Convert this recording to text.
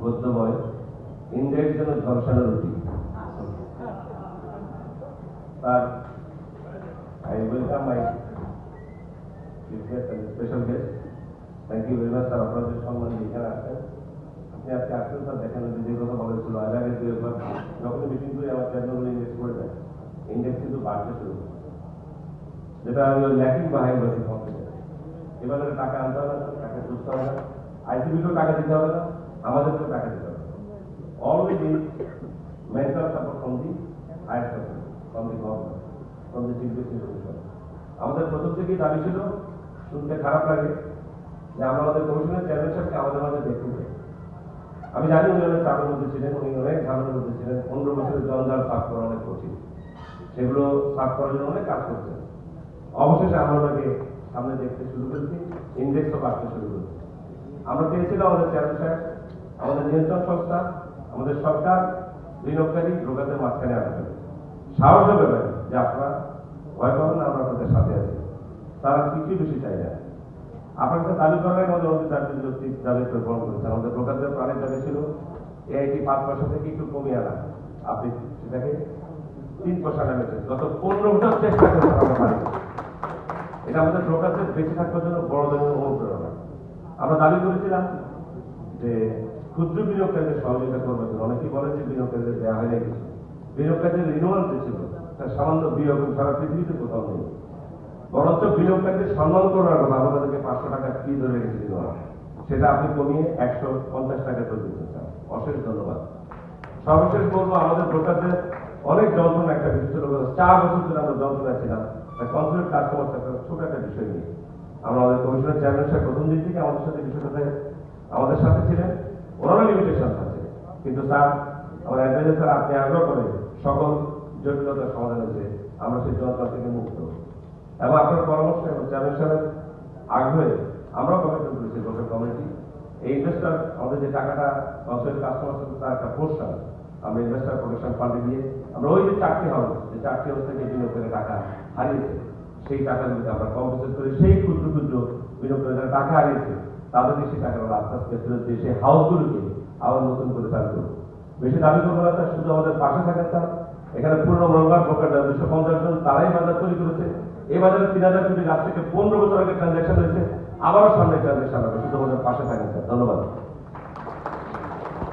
গদ্যময় ইন্ডিয়ার জন্য ঝলসানো রুটি। আর I welcome my chief guest and special guest. Thank you very much, sir. আপনাদের সম্মান এখানে আসছেন। আপনি আজকে আসছেন স্যার, দেখেন যে কথা বলেছিল এর আগে দুইবার যখন মিটিং করে আমার চ্যানেলগুলো ইন্ডেক্স করে দেয়, ইন্ডেক্স কিন্তু বাড়তে শুরু করে, যেটা ল্যাকিং বাহাইন্ড রয়েছে কনফিডেন্স। এবার টাকা আনতে হবে না, টাকা সুস্থ হবে না, আইসিবিকেও টাকা দিতে হবে না, আমাদেরকেও টাকা দিতে হবে। Already mental support from the higher support from the government, from the chief minister. আমাদের প্রথম থেকেই দাবি ছিল, শুনতে খারাপ লাগে যে আমরা আমাদের কমিশনের চেয়ারম্যান সাহেবকে আমাদের মাঝে দেখতে চাই। আমি জানি উনি অনেক চাপের মধ্যে ছিলেন, উনি অনেক ঝামেলার মধ্যে ছিলেন, 15 বছরের জঞ্জাল সাফ করা অনেক কঠিন, সেগুলো সাফ করার জন্য অনেক কাজ করছেন। অবশেষে আমরা ওনাকে সামনে দেখতে শুরু করেছি, ইন্ডেক্সও বাড়তে শুরু করেছি। আমরা চেয়েছিলাম আমাদের চেয়ারম্যান সাহেব, আমাদের নিয়ন্ত্রণ সংস্থা, আমাদের সরকার বিনিয়োগকারী ব্রোকারদের মাঝখানে আসবে, সাহসের ব্যাপারে যে আপনারা ভয় পাবেন না, আমরা আপনাদের সাথে আছি। তারা কিছুই বেশি চাই না। আপনার কাছে দাবি করার আমাদের অনেক যৌক্তিক দাবি গ্রহণ করেছেন। আমাদের ব্রোকারদের প্রাণের দাবি ছিল এআইটি 5% থেকে একটু কমিয়ে আনা, আপনি সেটাকে 3% নামেছেন। গত 15 বছর চেষ্টা করেছেন আমরা পারি। এটা আমাদের ব্রোকারদের বেঁচে থাকার জন্য বড় ধরনের অনুপ্রেরণা। আমরা দাবি করেছিলাম যে ক্ষুদ্র বিনিয়োগকারীদের সহযোগিতা করবেন। অনেকেই বলেন যে বিনিয়োগকারীদের দেওয়া হয় না কিছু, বিনিয়োগকারীদের রিনিউয়াল দিয়েছিল, তার সামান্য বিনিয়োগ সারা পৃথিবীতে কোথাও নেই। বরঞ্চ বিনিয়োগকারীদের সম্মান করার কথা, আমরা তাদেরকে 500 টাকা ফি ধরে রেখেছি রিনিউয়াল, সেটা আপনি কমিয়ে 150 টাকা করে দিতে চান। অশেষ ধন্যবাদ। সর্বশেষ বলবো, আমাদের ব্রোকারদের অনেক যন্ত্রণা, একটা বিষয় ছিল 4 বছর ধরে আমরা যন্ত্রণা ছিলাম কনসুলেট কাস্টমার সার্ভিস, ছোট একটা বিষয় নিয়ে। আমরা আমাদের কমিশনের চেয়ারম্যান সাহেব প্রথম দিন থেকে আমাদের সাথে বিষয়টাতে আমাদের সাথে ছিলেন, ওনারও লিমিটেশন আছে, কিন্তু স্যার আমার অ্যাডভাইজার স্যার আপনি আগ্রহ করে সকল জটিলতার সমাধান হয়েছে, আমরা সেই যন্ত্রণা থেকে মুক্ত। এবং আপনার পরামর্শ এবং চেয়ারম্যান সাহেবের আগ্রহে আমরাও কমিটমেন্ট করেছি গোটা কমিটি। এই ইনভেস্টার আমাদের যে টাকাটা কনসুলেট কাস্টমার সার্ভিস, তার একটা পোর্শন আমরা ইনভেস্টার প্রোটেকশন ফান্ডে দিয়ে আমরা ওই যে 4টি হাউস, যে 4টি হাউস থেকে বিনিয়োগ করে টাকা হারিয়েছে, সেই টাকাগুলোকে আমরা কম্পেনসেট করে সেই ক্ষুদ্র ক্ষুদ্র বিনিয়োগ করে যারা টাকা হারিয়েছে তাদেরকে সেই টাকাগুলো আস্তে আস্তে ফেরত দিয়ে সেই হাউসগুলোকে আবার নতুন করে চালু করবো। বেশি দাবি করবো না স্যার, শুধু আমাদের পাশে থাকেন স্যার। এখানে পূর্ণ মঙ্গল ব্রোকার 250 জন, তারাই বাজার তৈরি করেছে। এই বাজারে 3000 কোটি, আজ থেকে 15 বছর আগে ট্রানজাকশন হয়েছে, আবারও সামনে ট্রানজাকশন হবে। শুধু আমাদের পাশে থাকেন স্যার। ধন্যবাদ।